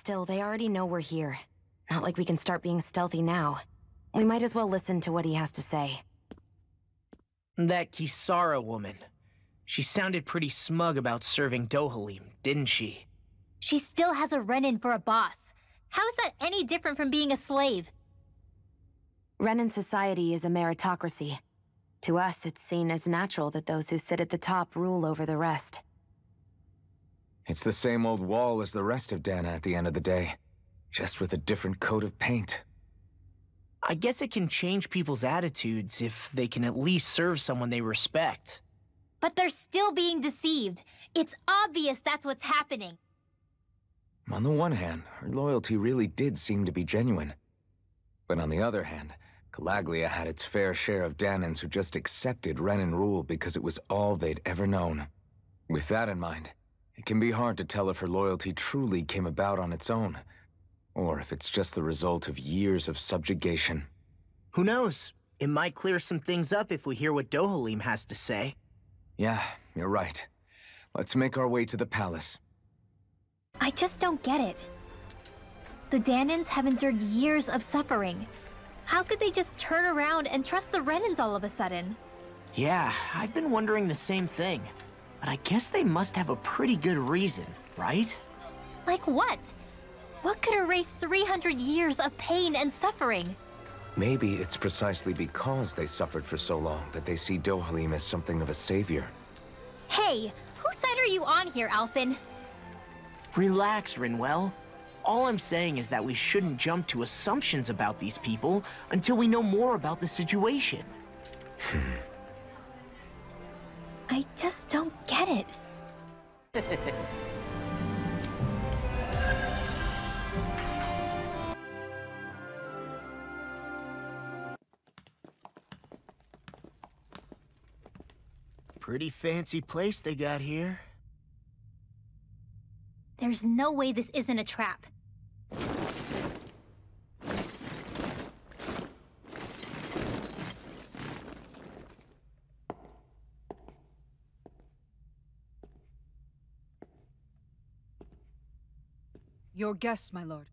Still, they already know we're here. Not like we can start being stealthy now. We might as well listen to what he has to say. That Kisara woman. She sounded pretty smug about serving Dohalim, didn't she? She still has a Renin for a boss. How is that any different from being a slave? Renin society is a meritocracy. To us, it's seen as natural that those who sit at the top rule over the rest. It's the same old wall as the rest of Dana at the end of the day, just with a different coat of paint. I guess it can change people's attitudes if they can at least serve someone they respect. But they're still being deceived. It's obvious that's what's happening. On the one hand, her loyalty really did seem to be genuine. But on the other hand, Calaglia had its fair share of Danans who just accepted Renin rule because it was all they'd ever known. With that in mind, it can be hard to tell if her loyalty truly came about on its own, or if it's just the result of years of subjugation. Who knows? It might clear some things up if we hear what Dohalim has to say. Yeah, you're right. Let's make our way to the palace. I just don't get it. The Danans have endured years of suffering. How could they just turn around and trust the Renins all of a sudden? Yeah, I've been wondering the same thing. But I guess they must have a pretty good reason, right? Like what? What could erase 300 years of pain and suffering? Maybe it's precisely because they suffered for so long that they see Dohalim as something of a savior. Hey, whose side are you on here, Alphen? Relax, Rinwell. All I'm saying is that we shouldn't jump to assumptions about these people until we know more about the situation. I just don't get it. Pretty fancy place they got here. There's no way this isn't a trap. Your guest, my lord.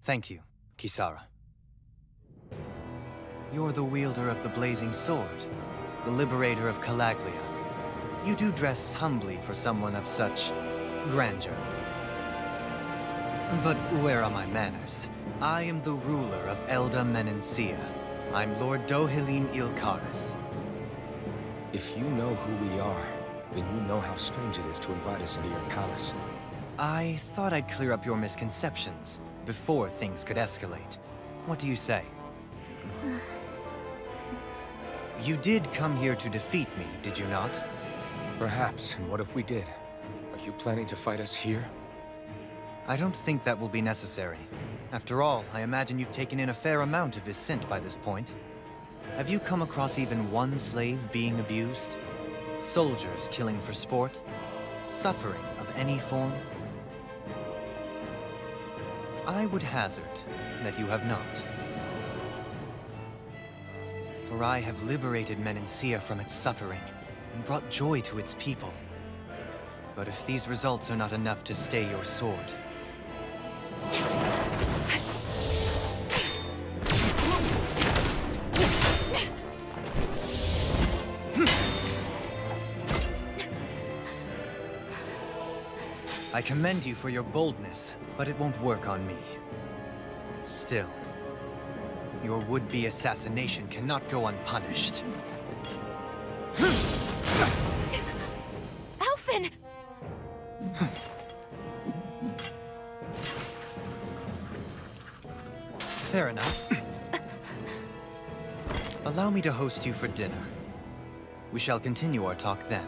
Thank you, Kisara. You're the wielder of the blazing sword, the liberator of Calaglia. You do dress humbly for someone of such grandeur. But where are my manners? I am the ruler of Elda Menancia. I'm Lord Dohalim Ilkaris. If you know who we are, then you know how strange it is to invite us into your palace. I thought I'd clear up your misconceptions before things could escalate. What do you say? You did come here to defeat me, did you not? Perhaps, and what if we did? Are you planning to fight us here? I don't think that will be necessary. After all, I imagine you've taken in a fair amount of his scent by this point. Have you come across even one slave being abused? Soldiers killing for sport? Suffering of any form? I would hazard that you have not. For I have liberated Menancia from its suffering and brought joy to its people. But if these results are not enough to stay your sword... I commend you for your boldness, but it won't work on me. Still, your would-be assassination cannot go unpunished. Alphen! Fair enough. Allow me to host you for dinner. We shall continue our talk then.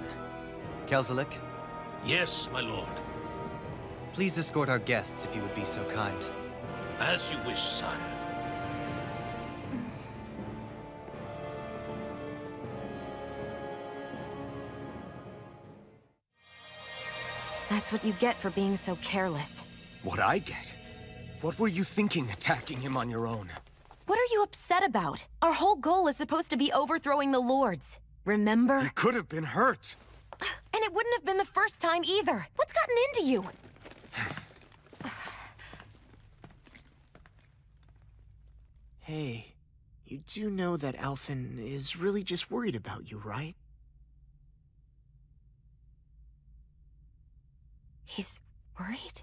Kelzelik? Yes, my lord. Please escort our guests if you would be so kind. As you wish, sire. That's what you get for being so careless. What I get? What were you thinking attacking him on your own? What are you upset about? Our whole goal is supposed to be overthrowing the lords. Remember? He could have been hurt. And it wouldn't have been the first time either. What's gotten into you? You do know that Alphen is really just worried about you, right? He's worried?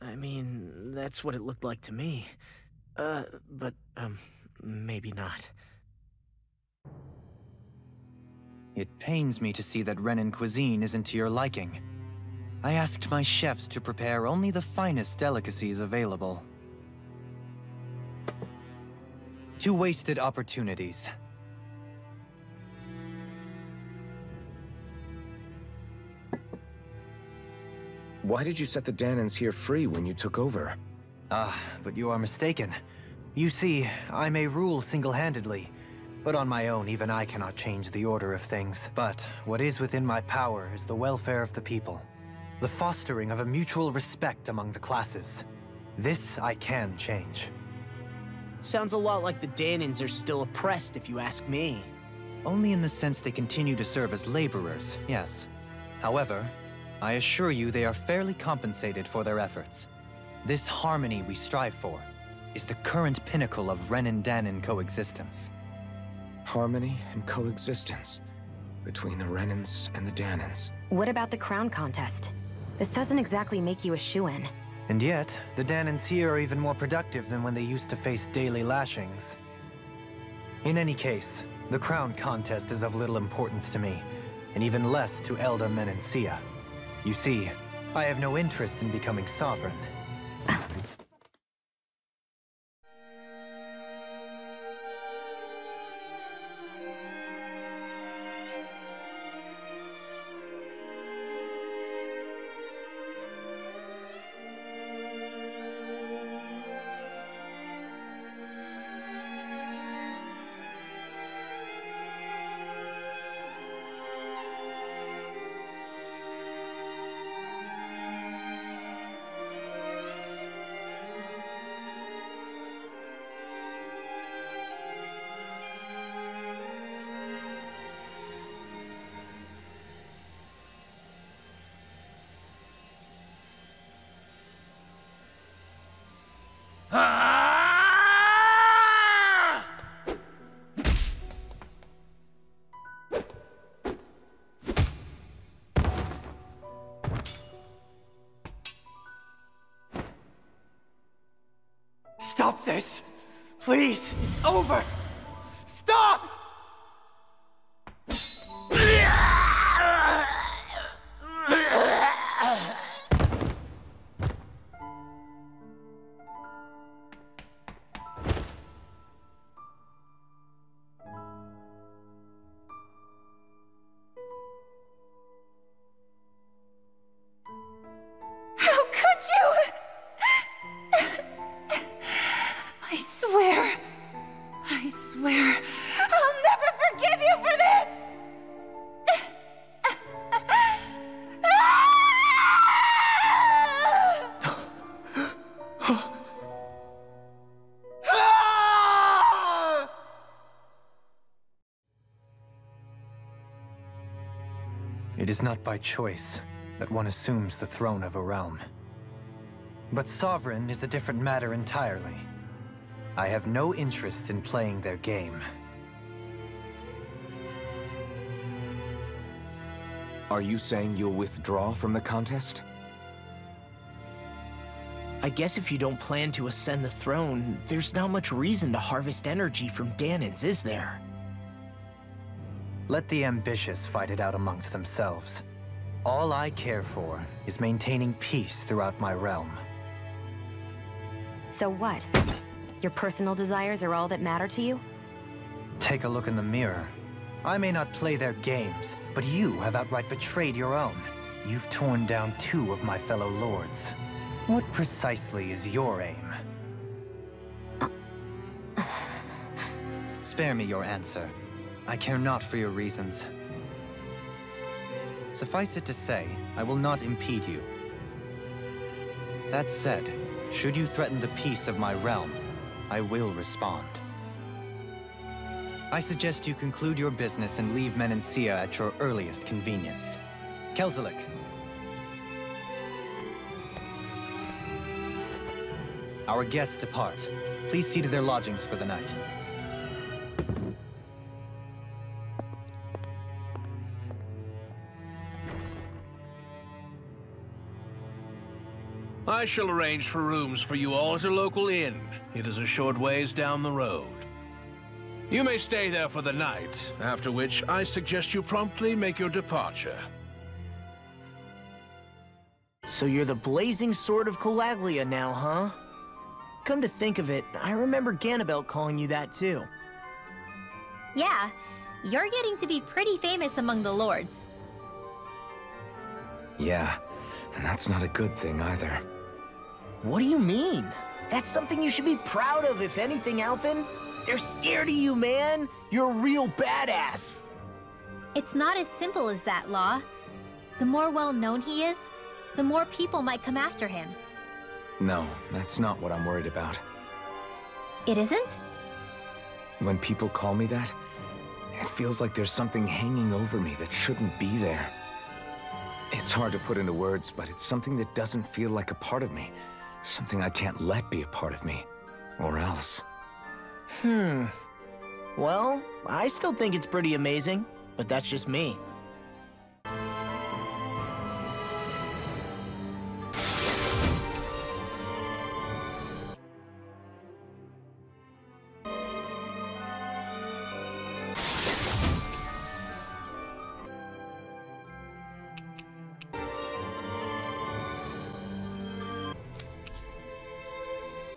I mean, that's what it looked like to me. But maybe not. It pains me to see that Renan cuisine isn't to your liking. I asked my chefs to prepare only the finest delicacies available. 2 wasted opportunities. Why did you set the Danans here free when you took over? But you are mistaken. You see, I may rule single-handedly, but on my own, even I cannot change the order of things. But what is within my power is the welfare of the people, the fostering of a mutual respect among the classes. This I can change. Sounds a lot like the Danans are still oppressed, if you ask me. Only in the sense they continue to serve as laborers, yes. However, I assure you they are fairly compensated for their efforts. This harmony we strive for is the current pinnacle of Renan-Danan coexistence. Harmony and coexistence between the Renans and the Danans. What about the crown contest? This doesn't exactly make you a shoo-in. And yet, the Danans here are even more productive than when they used to face daily lashings. In any case, the crown contest is of little importance to me, and even less to Elda Menancia. You see, I have no interest in becoming sovereign. Stop this! Please! It's over! Stop! How could you? I swear, I'll never forgive you for this! It is not by choice that one assumes the throne of a realm. But sovereign is a different matter entirely. I have no interest in playing their game. Are you saying you'll withdraw from the contest? I guess if you don't plan to ascend the throne, there's not much reason to harvest energy from Danans, is there? Let the ambitious fight it out amongst themselves. All I care for is maintaining peace throughout my realm. So what? Your personal desires are all that matter to you? Take a look in the mirror. I may not play their games, but you have outright betrayed your own. You've torn down 2 of my fellow lords. What precisely is your aim? Spare me your answer. I care not for your reasons. Suffice it to say, I will not impede you. That said, should you threaten the peace of my realm, I will respond. I suggest you conclude your business and leave Menancia at your earliest convenience. Kelzelik. Our guests depart. Please see to their lodgings for the night. I shall arrange for rooms for you all at a local inn. It is a short ways down the road. You may stay there for the night, after which I suggest you promptly make your departure. So you're the blazing sword of Calaglia now, huh? Come to think of it, I remember Ganabelt calling you that too. Yeah, you're getting to be pretty famous among the lords. Yeah, and that's not a good thing either. What do you mean? That's something you should be proud of, if anything, Alphen. They're scared of you, man. You're a real badass. It's not as simple as that, Law. The more well-known he is, the more people might come after him. No, that's not what I'm worried about. It isn't? When people call me that, it feels like there's something hanging over me that shouldn't be there. It's hard to put into words, but it's something that doesn't feel like a part of me. Something I can't let be a part of me. Or else. Well, I still think it's pretty amazing, but that's just me.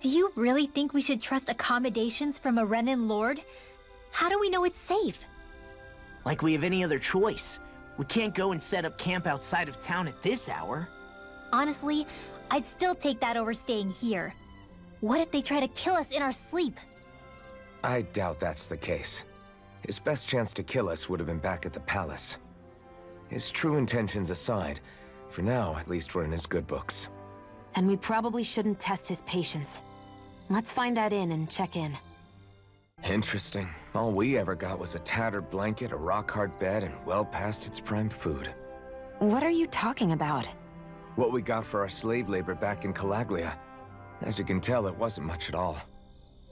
Do you really think we should trust accommodations from a Renan lord? How do we know it's safe? Like we have any other choice. We can't go and set up camp outside of town at this hour. Honestly, I'd still take that over staying here. What if they try to kill us in our sleep? I doubt that's the case. His best chance to kill us would have been back at the palace. His true intentions aside, for now, at least we're in his good books. Then we probably shouldn't test his patience. Let's find that inn and check in. Interesting. All we ever got was a tattered blanket, a rock-hard bed, and well past its prime food. What are you talking about? What we got for our slave labor back in Calaglia. As you can tell, it wasn't much at all.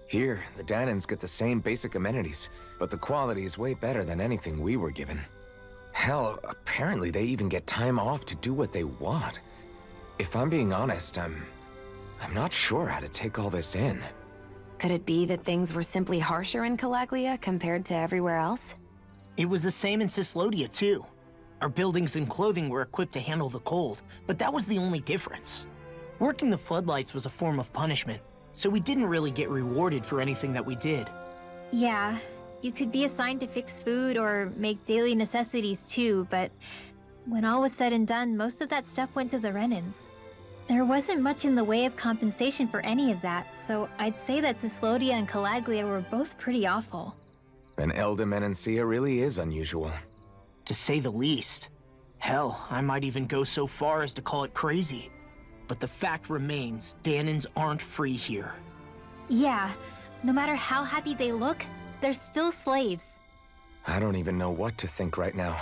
Here, the Danans get the same basic amenities, but the quality is way better than anything we were given. Hell, apparently they even get time off to do what they want. If I'm being honest, I'm not sure how to take all this in. Could it be that things were simply harsher in Calaglia compared to everywhere else? It was the same in Cislodia, too. Our buildings and clothing were equipped to handle the cold, but that was the only difference. Working the floodlights was a form of punishment, so we didn't really get rewarded for anything that we did. Yeah, you could be assigned to fix food or make daily necessities too, but when all was said and done, most of that stuff went to the Renans. There wasn't much in the way of compensation for any of that, so I'd say that Cislodia and Calaglia were both pretty awful. And Elda Menancia really is unusual. To say the least. Hell, I might even go so far as to call it crazy. But the fact remains, Danans aren't free here. Yeah, no matter how happy they look, they're still slaves. I don't even know what to think right now.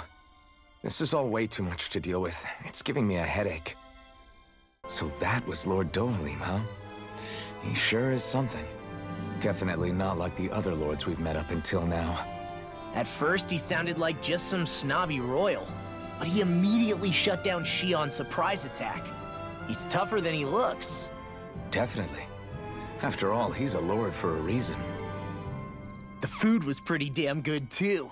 This is all way too much to deal with. It's giving me a headache. So that was Lord Dohalim, huh? He sure is something. Definitely not like the other lords we've met up until now. At first, he sounded like just some snobby royal, but he immediately shut down Shion's surprise attack. He's tougher than he looks. Definitely. After all, he's a lord for a reason. The food was pretty damn good, too.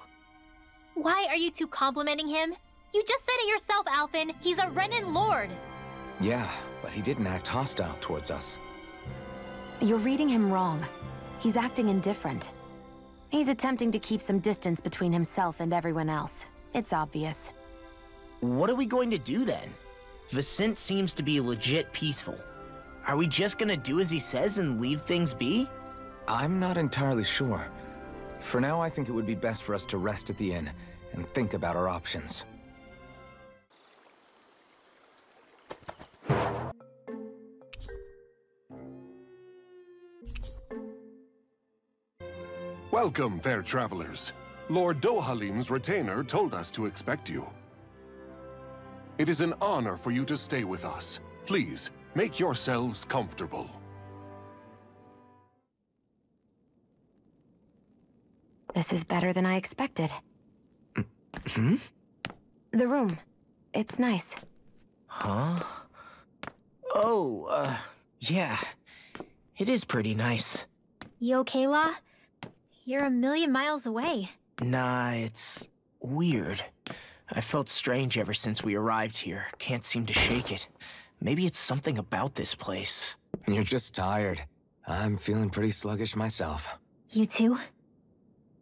Why are you two complimenting him? You just said it yourself, Alphen. He's a Renan lord. Yeah, but he didn't act hostile towards us. You're reading him wrong. He's acting indifferent. He's attempting to keep some distance between himself and everyone else. It's obvious. What are we going to do then? Vicent seems to be legit peaceful. Are we just gonna do as he says and leave things be? I'm not entirely sure. For now, I think it would be best for us to rest at the inn and think about our options. Welcome, fair travelers. Lord Dohalim's retainer told us to expect you. It is an honor for you to stay with us. Please, make yourselves comfortable. This is better than I expected. The room. It's nice. Huh? Oh, yeah. It is pretty nice. You okay, La? You're a million miles away. Nah, it's weird. I felt strange ever since we arrived here. Can't seem to shake it. Maybe it's something about this place. You're just tired. I'm feeling pretty sluggish myself. You too?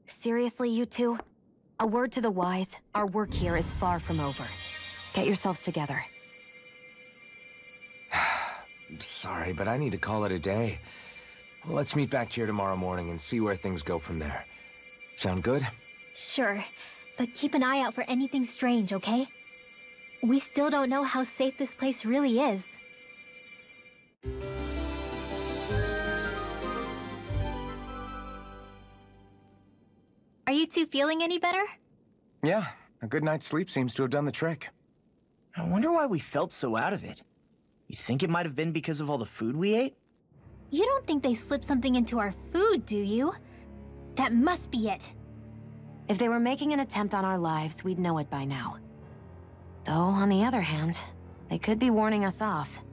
Seriously, you two? A word to the wise, our work here is far from over. Get yourselves together. Sorry, but I need to call it a day. Let's meet back here tomorrow morning and see where things go from there. Sound good? Sure, but keep an eye out for anything strange, okay? We still don't know how safe this place really is. Are you two feeling any better? Yeah, a good night's sleep seems to have done the trick. I wonder why we felt so out of it. You think it might have been because of all the food we ate? You don't think they slipped something into our food, do you? That must be it. If they were making an attempt on our lives, we'd know it by now. Though, on the other hand, they could be warning us off.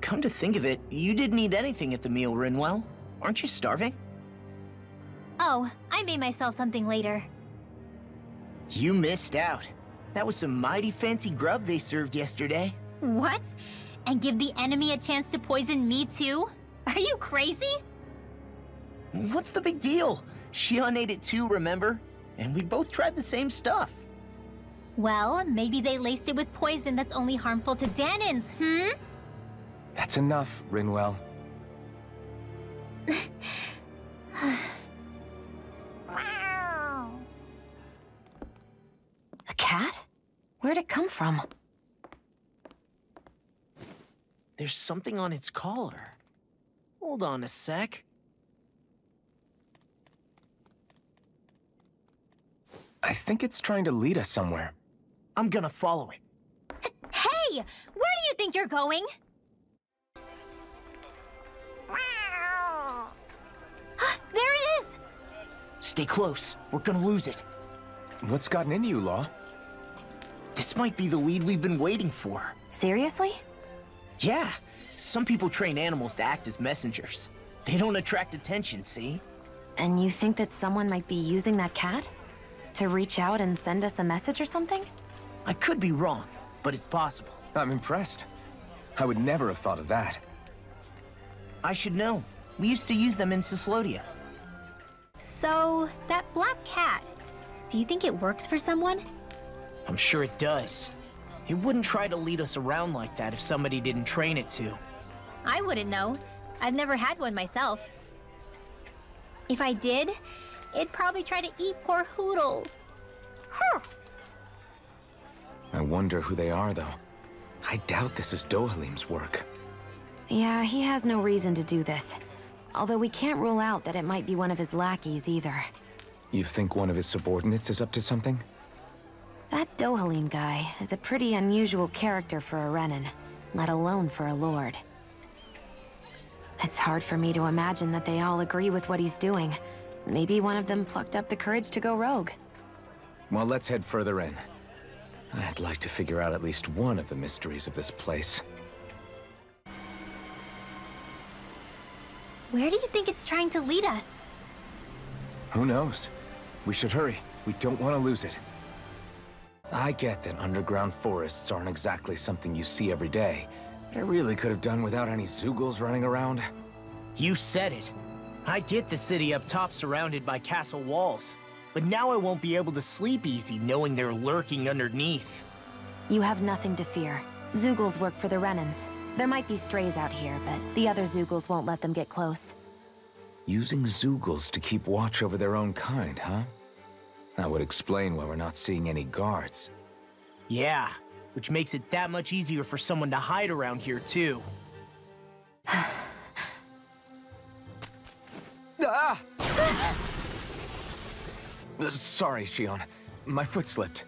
Come to think of it, you didn't eat anything at the meal, Rinwell. Aren't you starving? Oh, I made myself something later. You missed out. That was some mighty fancy grub they served yesterday. What? And give the enemy a chance to poison me too? Are you crazy? What's the big deal? Shion ate it too, remember? And we both tried the same stuff. Well, maybe they laced it with poison that's only harmful to Danins, That's enough, Rinwell. A cat? Where'd it come from? There's something on its collar. Hold on a sec. I think it's trying to lead us somewhere. I'm gonna follow it. Hey! Where do you think you're going? There it is! Stay close. We're gonna lose it. What's gotten into you, Law? This might be the lead we've been waiting for. Seriously? Yeah. Some people train animals to act as messengers. They don't attract attention, see? And you think that someone might be using that cat? To reach out and send us a message or something? I could be wrong, but it's possible. I'm impressed. I would never have thought of that. I should know. We used to use them in Cyslodia. So, that black cat, do you think it works for someone? I'm sure it does. It wouldn't try to lead us around like that if somebody didn't train it to. I wouldn't know. I've never had one myself. If I did, it'd probably try to eat poor Hoodle. I wonder who they are, though. I doubt this is Dohalim's work. Yeah, he has no reason to do this. Although we can't rule out that it might be one of his lackeys either. You think one of his subordinates is up to something? That Dohalim guy is a pretty unusual character for a Renin, let alone for a lord. It's hard for me to imagine that they all agree with what he's doing. Maybe one of them plucked up the courage to go rogue. Well, let's head further in. I'd like to figure out at least one of the mysteries of this place. Where do you think it's trying to lead us? Who knows? We should hurry. We don't want to lose it. I get that underground forests aren't exactly something you see every day, but I really could have done without any Zoogles running around. You said it. I get the city up top surrounded by castle walls, but now I won't be able to sleep easy knowing they're lurking underneath. You have nothing to fear. Zoogles work for the Renins. There might be strays out here, but the other Zoogles won't let them get close. Using Zoogles to keep watch over their own kind, huh? That would explain why we're not seeing any guards. Yeah, which makes it that much easier for someone to hide around here, too. Ah! Sorry, Shion. My foot slipped.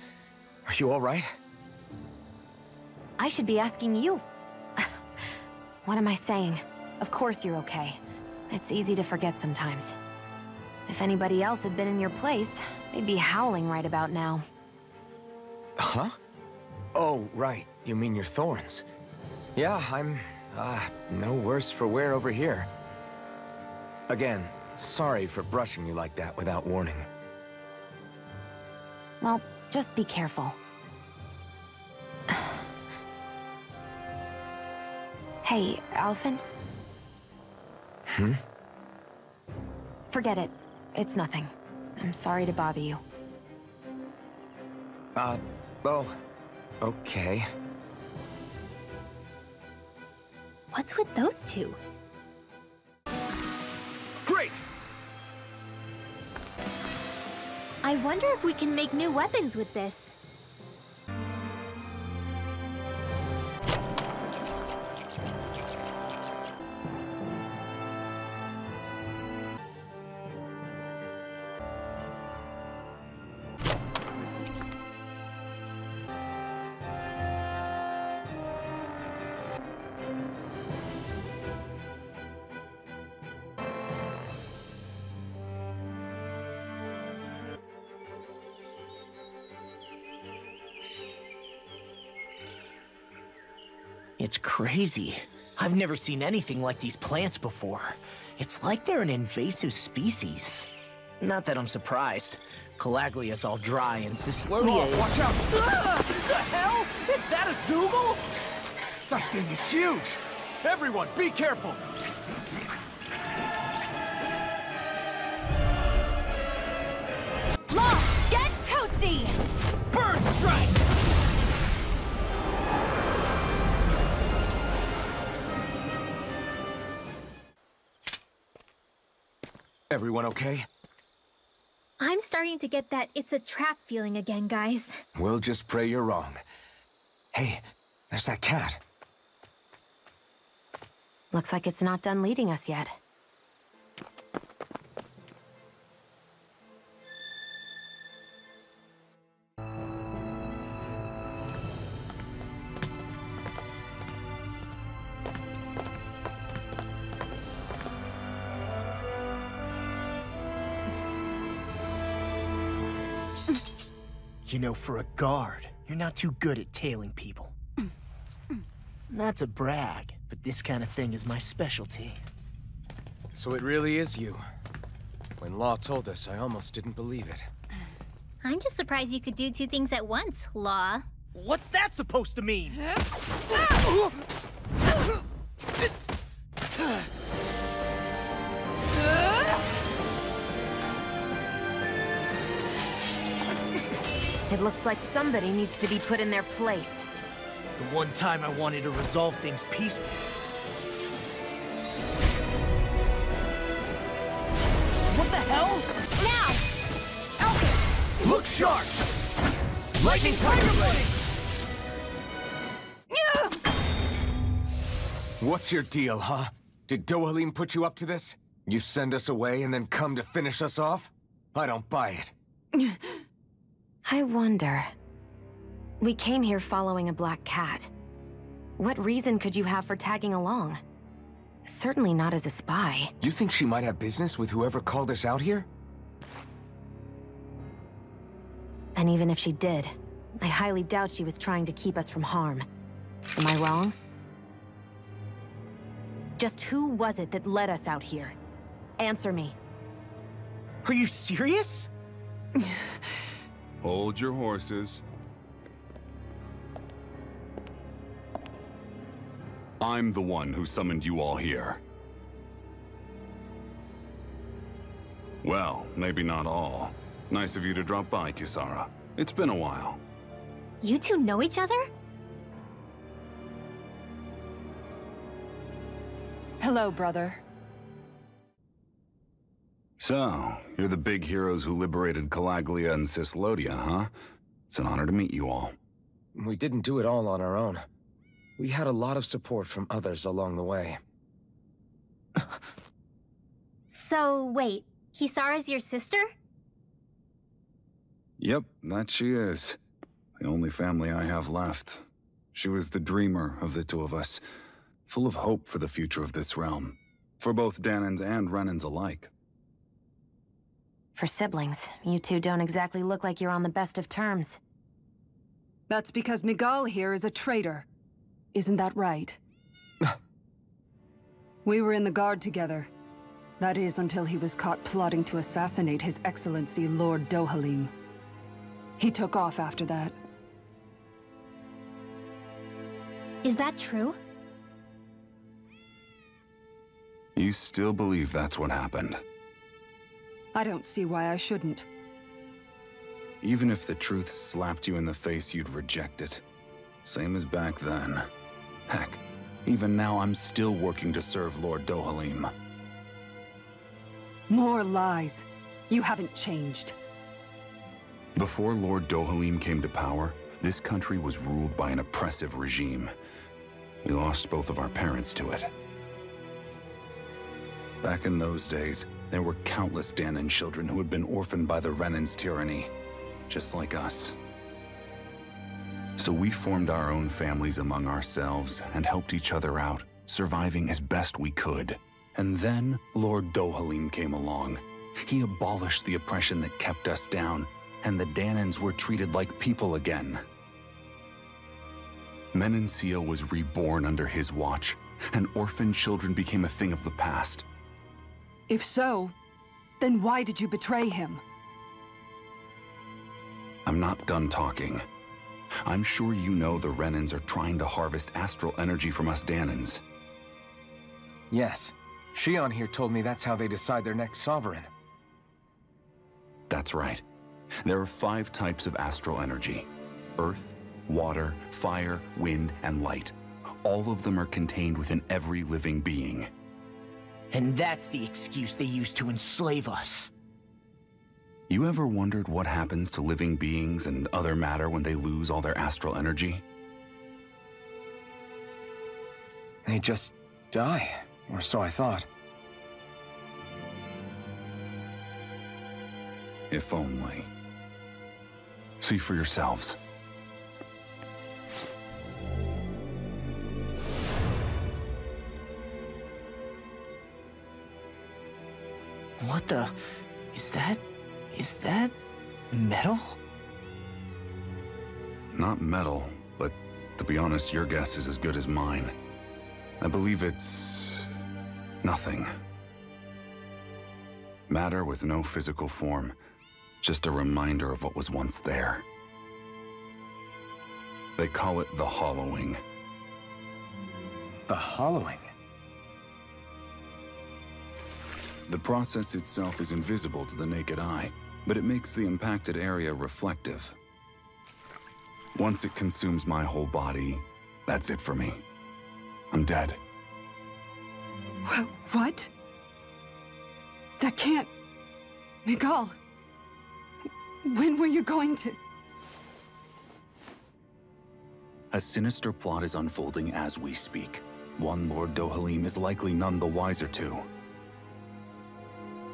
Are you all right? I should be asking you. What am I saying? Of course you're okay. It's easy to forget sometimes. If anybody else had been in your place, they'd be howling right about now. Huh? Oh, right. You mean your thorns. Yeah, I'm, no worse for wear over here. Again, sorry for brushing you like that without warning. Well, just be careful. Hey, Alphen? Hmm? Forget it. It's nothing. I'm sorry to bother you. Oh, okay. What's with those two? Great! I wonder if we can make new weapons with this. It's crazy. I've never seen anything like these plants before. It's like they're an invasive species. Not that I'm surprised. Calaglia's all dry and Cyslodia is... Watch out! The hell? Is that a Zoogle? That thing is huge! Everyone, be careful! Law, get toasty! Bird strike! Everyone okay? I'm starting to get that it's a trap feeling again, guys. We'll just pray you're wrong. Hey, there's that cat. Looks like it's not done leading us yet. You know, for a guard, you're not too good at tailing people. Not to brag, but this kind of thing is my specialty. So it really is you. When Law told us, I almost didn't believe it. I'm just surprised you could do two things at once, Law. What's that supposed to mean? It looks like somebody needs to be put in their place. The one time I wanted to resolve things peacefully. What the hell? Now! Alphen! Look sharp! Lightning Tiger Blade! What's your deal, huh? Did Dohalim put you up to this? You send us away and then come to finish us off? I don't buy it. I wonder... We came here following a black cat. What reason could you have for tagging along? Certainly not as a spy. You think she might have business with whoever called us out here? And even if she did, I highly doubt she was trying to keep us from harm. Am I wrong? Just who was it that led us out here? Answer me. Are you serious? Hold your horses. I'm the one who summoned you all here. Well, maybe not all. Nice of you to drop by, Kisara. It's been a while. You two know each other? Hello, brother. So, you're the big heroes who liberated Calaglia and Cyslodia, huh? It's an honor to meet you all. We didn't do it all on our own. We had a lot of support from others along the way. So, wait, Kisara's your sister? Yep, that she is. The only family I have left. She was the dreamer of the two of us, full of hope for the future of this realm, for both Danans and Renans alike. For siblings, you two don't exactly look like you're on the best of terms. That's because Miguel here is a traitor. Isn't that right? We were in the Guard together. That is, until he was caught plotting to assassinate His Excellency Lord Dohalim. He took off after that. Is that true? You still believe that's what happened? I don't see why I shouldn't. Even if the truth slapped you in the face, you'd reject it. Same as back then. Heck, even now I'm still working to serve Lord Dohalim. More lies. You haven't changed. Before Lord Dohalim came to power, this country was ruled by an oppressive regime. We lost both of our parents to it. Back in those days, there were countless Danan children who had been orphaned by the Renan's tyranny, just like us. So we formed our own families among ourselves and helped each other out, surviving as best we could. And then Lord Dohalim came along. He abolished the oppression that kept us down, and the Danans were treated like people again. Menancia was reborn under his watch, and orphaned children became a thing of the past. If so, then why did you betray him? I'm not done talking. I'm sure you know the Renans are trying to harvest astral energy from us Danans. Yes. Shion here told me that's how they decide their next sovereign. That's right. There are 5 types of astral energy: earth, water, fire, wind, and light. All of them are contained within every living being. And that's the excuse they use to enslave us. You ever wondered what happens to living beings and other matter when they lose all their astral energy? They just die, or so I thought. If only. See for yourselves. What the... Is that... metal? Not metal, but to be honest, your guess is as good as mine. I believe it's... nothing. Matter with no physical form. Just a reminder of what was once there. They call it the hollowing. The hollowing? The process itself is invisible to the naked eye, but it makes the impacted area reflective. Once it consumes my whole body, that's it for me. I'm dead. What? That can't... Miguel, when were you going to... A sinister plot is unfolding as we speak. One Lord Dohalim is likely none the wiser to.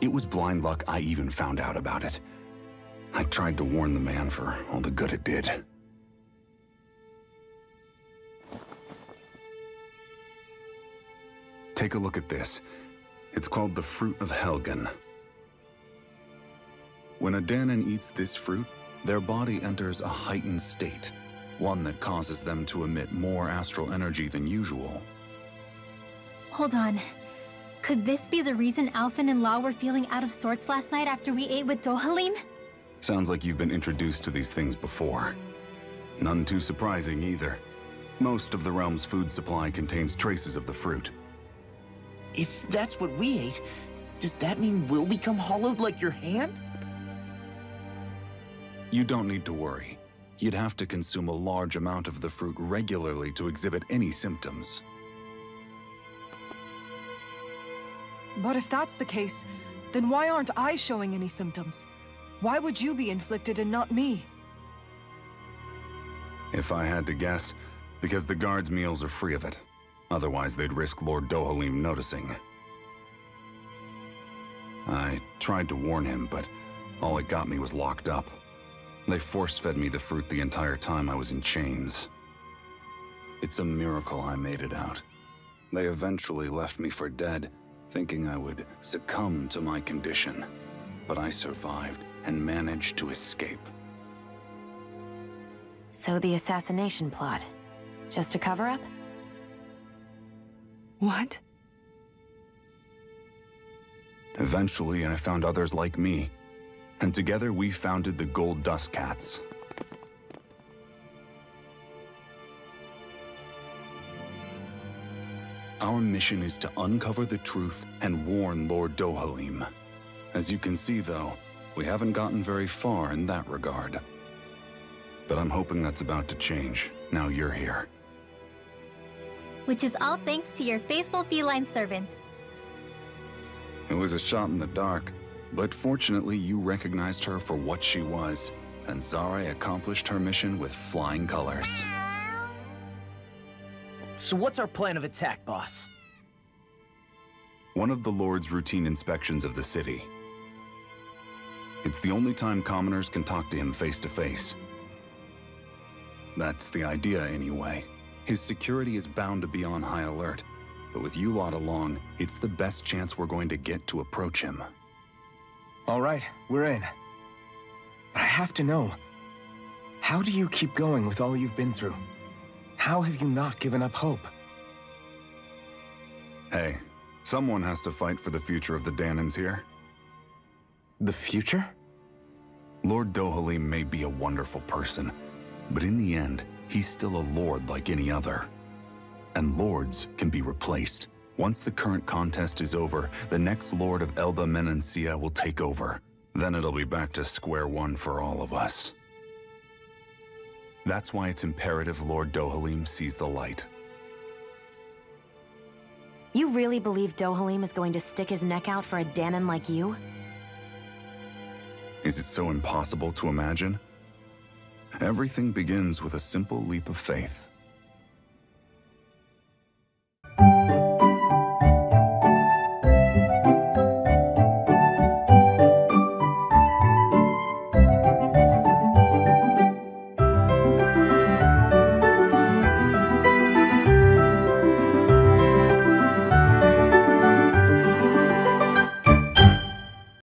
It was blind luck I even found out about it. I tried to warn the man for all the good it did. Take a look at this. It's called the Fruit of Helgen. When a Danan eats this fruit, their body enters a heightened state, one that causes them to emit more astral energy than usual. Hold on. Could this be the reason Alphen and Lao were feeling out of sorts last night after we ate with Dohalim? Sounds like you've been introduced to these things before. None too surprising either. Most of the realm's food supply contains traces of the fruit. If that's what we ate, does that mean we'll become hollowed like your hand? You don't need to worry. You'd have to consume a large amount of the fruit regularly to exhibit any symptoms. But if that's the case, then why aren't I showing any symptoms? Why would you be inflicted and not me? If I had to guess, because the guards' meals are free of it. Otherwise, they'd risk Lord Dohalim noticing. I tried to warn him, but all it got me was locked up. They force-fed me the fruit the entire time I was in chains. It's a miracle I made it out. They eventually left me for dead, thinking I would succumb to my condition. But I survived and managed to escape. So the assassination plot, just a cover-up? What? Eventually, I found others like me, and together we founded the Gold Dust Cats. Our mission is to uncover the truth and warn Lord Dohalim. As you can see, though, we haven't gotten very far in that regard. But I'm hoping that's about to change, now you're here. Which is all thanks to your faithful feline servant. It was a shot in the dark, but fortunately you recognized her for what she was, and Zare accomplished her mission with flying colors. So what's our plan of attack, boss? One of the Lord's routine inspections of the city. It's the only time commoners can talk to him face to face. That's the idea, anyway. His security is bound to be on high alert, but with you lot along, it's the best chance we're going to get to approach him. All right, we're in. But I have to know, how do you keep going with all you've been through? How have you not given up hope? Hey, someone has to fight for the future of the Danans here. The future? Lord Dohalim may be a wonderful person, but in the end, he's still a lord like any other. And lords can be replaced. Once the current contest is over, the next lord of Elba Menancia will take over. Then it'll be back to square one for all of us. That's why it's imperative Lord Dohalim sees the light. You really believe Dohalim is going to stick his neck out for a Danan like you? Is it so impossible to imagine? Everything begins with a simple leap of faith.